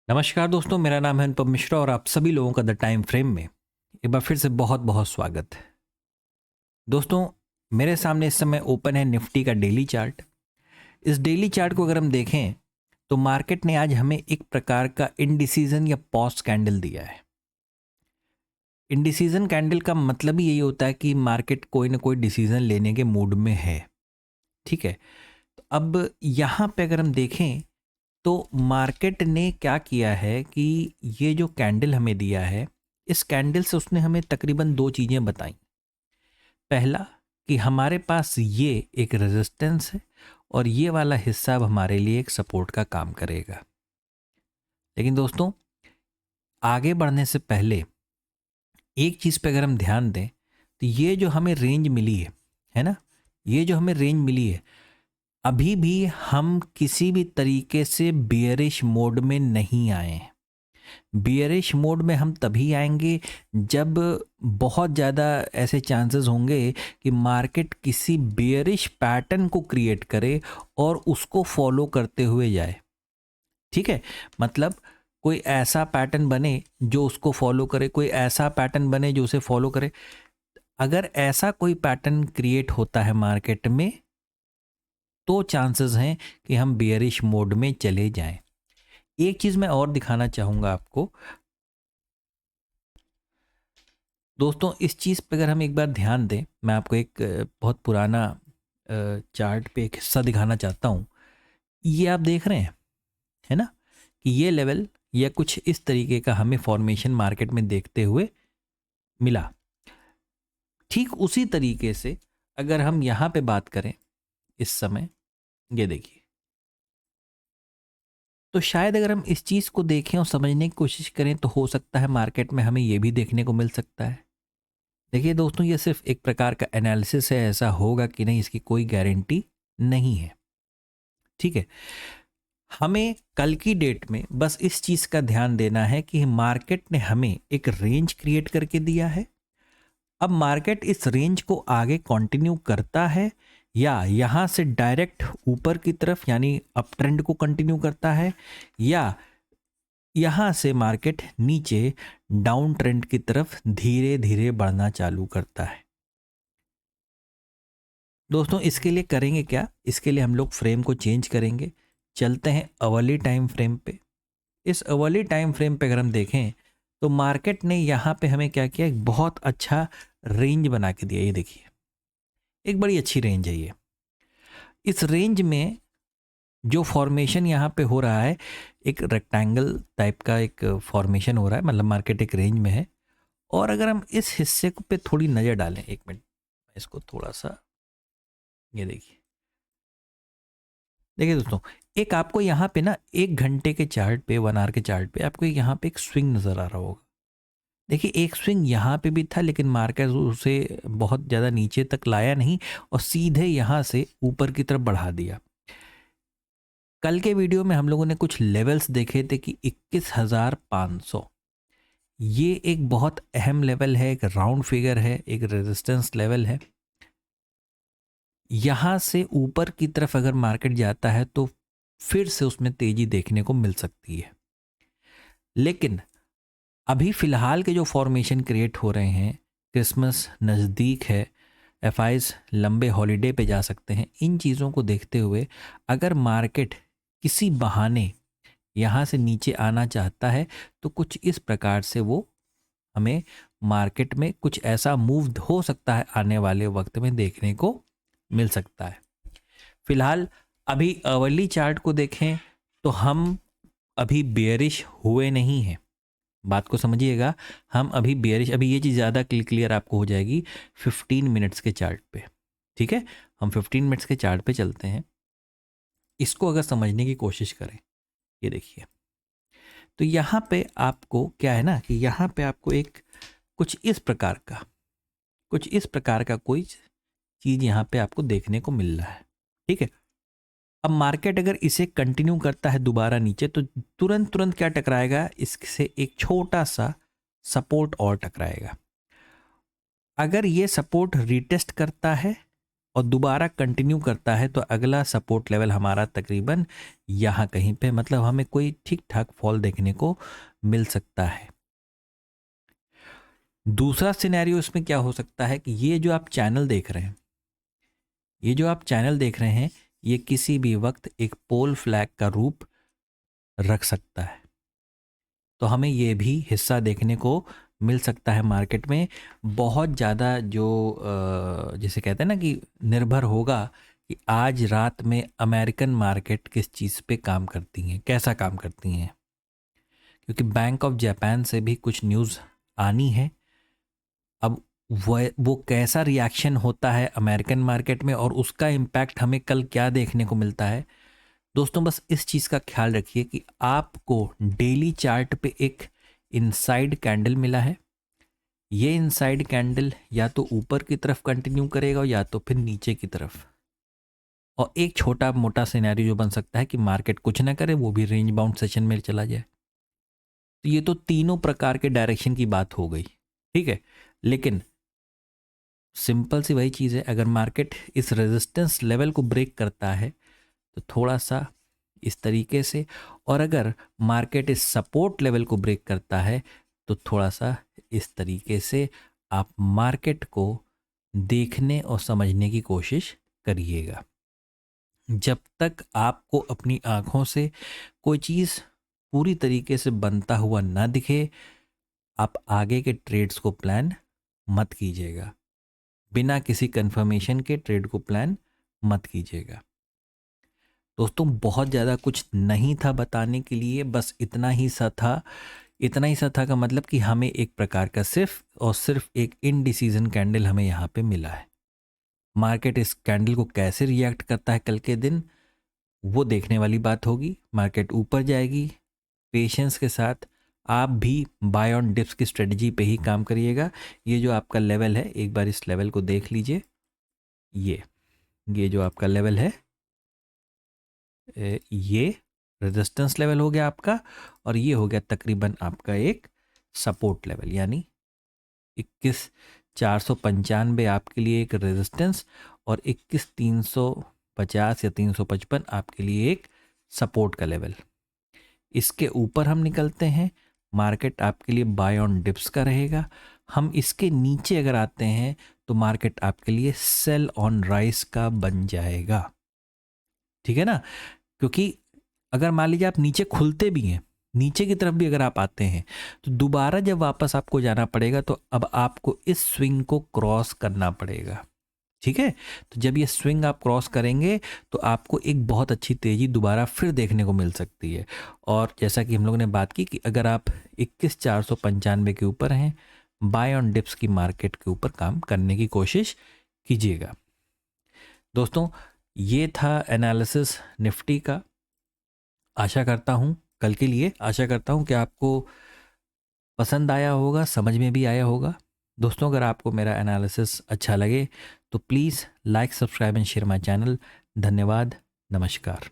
नमस्कार दोस्तों, मेरा नाम है अनुपम मिश्रा और आप सभी लोगों का द टाइम फ्रेम में एक बार फिर से बहुत बहुत स्वागत है। दोस्तों, मेरे सामने इस समय ओपन है निफ्टी का डेली चार्ट। इस डेली चार्ट को अगर हम देखें तो मार्केट ने आज हमें एक प्रकार का इंडिसीजन या पॉज कैंडल दिया है। इंडिसीजन कैंडल का मतलब ही यही होता है कि मार्केट कोई ना कोई डिसीजन लेने के मूड में है। ठीक है, तो अब यहाँ पे अगर हम देखें तो मार्केट ने क्या किया है कि ये जो कैंडल हमें दिया है, इस कैंडल से उसने हमें तकरीबन दो चीज़ें बताई। पहला कि हमारे पास ये एक रेजिस्टेंस है और ये वाला हिस्सा अब हमारे लिए एक सपोर्ट का काम करेगा। लेकिन दोस्तों, आगे बढ़ने से पहले एक चीज़ पे अगर हम ध्यान दें तो ये जो हमें रेंज मिली है ना, ये जो हमें रेंज मिली है, अभी भी हम किसी भी तरीके से बियरिश मोड में नहीं आए हैं। बियरिश मोड में हम तभी आएंगे जब बहुत ज़्यादा ऐसे चांसेस होंगे कि मार्केट किसी बियरिश पैटर्न को क्रिएट करे और उसको फॉलो करते हुए जाए। ठीक है, मतलब कोई ऐसा पैटर्न बने जो उसको फॉलो करे, कोई ऐसा पैटर्न बने जो उसे फॉलो करे। अगर ऐसा कोई पैटर्न क्रिएट होता है मार्केट में तो चांसेस हैं कि हम बियरिश मोड में चले जाएं। एक चीज़ मैं और दिखाना चाहूँगा आपको दोस्तों, इस चीज़ पे अगर हम एक बार ध्यान दें, मैं आपको एक बहुत पुराना चार्ट पे एक हिस्सा दिखाना चाहता हूँ। ये आप देख रहे हैं, है ना, कि ये लेवल या कुछ इस तरीके का हमें फॉर्मेशन मार्केट में देखते हुए मिला। ठीक उसी तरीके से अगर हम यहाँ पे बात करें इस समय, ये देखिए, तो शायद अगर हम इस चीज़ को देखें और समझने की कोशिश करें तो हो सकता है मार्केट में हमें ये भी देखने को मिल सकता है। देखिए दोस्तों, ये सिर्फ एक प्रकार का एनालिसिस है, ऐसा होगा कि नहीं इसकी कोई गारंटी नहीं है। ठीक है, हमें कल की डेट में बस इस चीज़ का ध्यान देना है कि मार्केट ने हमें एक रेंज क्रिएट करके दिया है। अब मार्केट इस रेंज को आगे कंटिन्यू करता है या यहाँ से डायरेक्ट ऊपर की तरफ यानी अप ट्रेंड को कंटिन्यू करता है, या यहाँ से मार्केट नीचे डाउन ट्रेंड की तरफ धीरे धीरे बढ़ना चालू करता है। दोस्तों, इसके लिए करेंगे क्या, इसके लिए हम लोग फ्रेम को चेंज करेंगे। चलते हैं अवर्ली टाइम फ्रेम पे। इस अवर्ली टाइम फ्रेम पे अगर हम देखें तो मार्केट ने यहाँ पे हमें क्या किया, एक बहुत अच्छा रेंज बना के दिया। ये देखिए, एक बड़ी अच्छी रेंज है ये। इस रेंज में जो फॉर्मेशन यहाँ पे हो रहा है, एक रेक्टेंगल टाइप का एक फॉर्मेशन हो रहा है, मतलब मार्केट एक रेंज में है। और अगर हम इस हिस्से को पे थोड़ी नज़र डालें, एक मिनट इसको थोड़ा सा, ये देखिए, देखिए दोस्तों, एक आपको यहाँ पे ना 1 घंटे के चार्ट पे, 1 आवर के चार्ट पे आपको यहाँ पे एक स्विंग नज़र आ रहा होगा। देखिए, एक स्विंग यहाँ पे भी था लेकिन मार्केट उसे बहुत ज़्यादा नीचे तक लाया नहीं और सीधे यहाँ से ऊपर की तरफ बढ़ा दिया। कल के वीडियो में हम लोगों ने कुछ लेवल्स देखे थे कि 21,500, ये एक बहुत अहम लेवल है, एक राउंड फिगर है, एक रेजिस्टेंस लेवल है। यहाँ से ऊपर की तरफ अगर मार्केट जाता है तो फिर से उसमें तेजी देखने को मिल सकती है। लेकिन अभी फिलहाल के जो फॉर्मेशन क्रिएट हो रहे हैं, क्रिसमस नज़दीक है, एफआईज लंबे हॉलीडे पे जा सकते हैं, इन चीज़ों को देखते हुए अगर मार्केट किसी बहाने यहाँ से नीचे आना चाहता है तो कुछ इस प्रकार से वो हमें मार्केट में कुछ ऐसा मूव हो सकता है आने वाले वक्त में देखने को मिल सकता है। फिलहाल अभी अवर्ली चार्ट को देखें तो हम अभी बेयरिश हुए नहीं हैं। बात को समझिएगा, हम अभी बेयरिश, अभी ये चीज़ ज़्यादा क्लियर आपको हो जाएगी 15 मिनट्स के चार्ट पे। ठीक है, हम 15 मिनट्स के चार्ट पे चलते हैं, इसको अगर समझने की कोशिश करें। ये देखिए, तो यहाँ पे आपको क्या है ना कि यहाँ पे आपको एक कुछ इस प्रकार का कोई चीज़ यहाँ पे आपको देखने को मिल रहा है। ठीक है, अब मार्केट अगर इसे कंटिन्यू करता है दोबारा नीचे तो तुरंत तुरंत क्या टकराएगा, इससे एक छोटा सा सपोर्ट और टकराएगा। अगर ये सपोर्ट रिटेस्ट करता है और दोबारा कंटिन्यू करता है तो अगला सपोर्ट लेवल हमारा तकरीबन यहाँ कहीं पे, मतलब हमें कोई ठीक ठाक फॉल देखने को मिल सकता है। दूसरा सिनेरियो इसमें क्या हो सकता है कि ये जो आप चैनल देख रहे हैं, ये जो आप चैनल देख रहे हैं, ये किसी भी वक्त एक पोल फ्लैग का रूप रख सकता है। तो हमें ये भी हिस्सा देखने को मिल सकता है मार्केट में। बहुत ज़्यादा जो जिसे कहते हैं ना कि निर्भर होगा कि आज रात में अमेरिकन मार्केट किस चीज़ पे काम करती हैं, कैसा काम करती हैं, क्योंकि बैंक ऑफ जापान से भी कुछ न्यूज़ आनी है। अब वो कैसा रिएक्शन होता है अमेरिकन मार्केट में और उसका इम्पैक्ट हमें कल क्या देखने को मिलता है। दोस्तों बस इस चीज़ का ख्याल रखिए कि आपको डेली चार्ट पे एक इनसाइड कैंडल मिला है। ये इनसाइड कैंडल या तो ऊपर की तरफ कंटिन्यू करेगा या तो फिर नीचे की तरफ, और एक छोटा मोटा सिनेरियो जो बन सकता है कि मार्केट कुछ ना करे, वो भी रेंज बाउंड सेशन में चला जाए। तो ये तो तीनों प्रकार के डायरेक्शन की बात हो गई, ठीक है। लेकिन सिंपल सी वही चीज़ है, अगर मार्केट इस रेजिस्टेंस लेवल को ब्रेक करता है तो थोड़ा सा इस तरीके से, और अगर मार्केट इस सपोर्ट लेवल को ब्रेक करता है तो थोड़ा सा इस तरीके से आप मार्केट को देखने और समझने की कोशिश करिएगा। जब तक आपको अपनी आंखों से कोई चीज़ पूरी तरीके से बनता हुआ ना दिखे, आप आगे के ट्रेड्स को प्लान मत कीजिएगा। बिना किसी कंफर्मेशन के ट्रेड को प्लान मत कीजिएगा। दोस्तों बहुत ज़्यादा कुछ नहीं था बताने के लिए, बस इतना ही सा था। इतना ही सा था का मतलब कि हमें एक प्रकार का सिर्फ और सिर्फ एक इनडिसीजन कैंडल हमें यहाँ पे मिला है। मार्केट इस कैंडल को कैसे रिएक्ट करता है कल के दिन, वो देखने वाली बात होगी। मार्केट ऊपर जाएगी, पेशेंस के साथ आप भी बाय ऑन डिप्स की स्ट्रेटजी पे ही काम करिएगा। ये जो आपका लेवल है, एक बार इस लेवल को देख लीजिए। ये जो आपका लेवल है, ये रेजिस्टेंस लेवल हो गया आपका, और ये हो गया तकरीबन आपका एक सपोर्ट लेवल, यानी 21,495 आपके लिए एक रेजिस्टेंस और 21,350 या 355 आपके लिए एक सपोर्ट का लेवल। इसके ऊपर हम निकलते हैं, मार्केट आपके लिए बाय ऑन डिप्स का रहेगा। हम इसके नीचे अगर आते हैं तो मार्केट आपके लिए सेल ऑन राइस का बन जाएगा, ठीक है ना। क्योंकि अगर मान लीजिए आप नीचे खुलते भी हैं, नीचे की तरफ भी अगर आप आते हैं, तो दोबारा जब वापस आपको जाना पड़ेगा तो अब आपको इस स्विंग को क्रॉस करना पड़ेगा, ठीक है। तो जब ये स्विंग आप क्रॉस करेंगे तो आपको एक बहुत अच्छी तेज़ी दोबारा फिर देखने को मिल सकती है। और जैसा कि हम लोगों ने बात की कि अगर आप 21,495 के ऊपर हैं, बाय ऑन डिप्स की मार्केट के ऊपर काम करने की कोशिश कीजिएगा। दोस्तों ये था एनालिसिस निफ्टी का। आशा करता हूँ कल के लिए आशा करता हूँ कि आपको पसंद आया होगा, समझ में भी आया होगा। दोस्तों अगर आपको मेरा एनालिसिस अच्छा लगे तो please like, subscribe and share my channel. धन्यवाद, नमस्कार।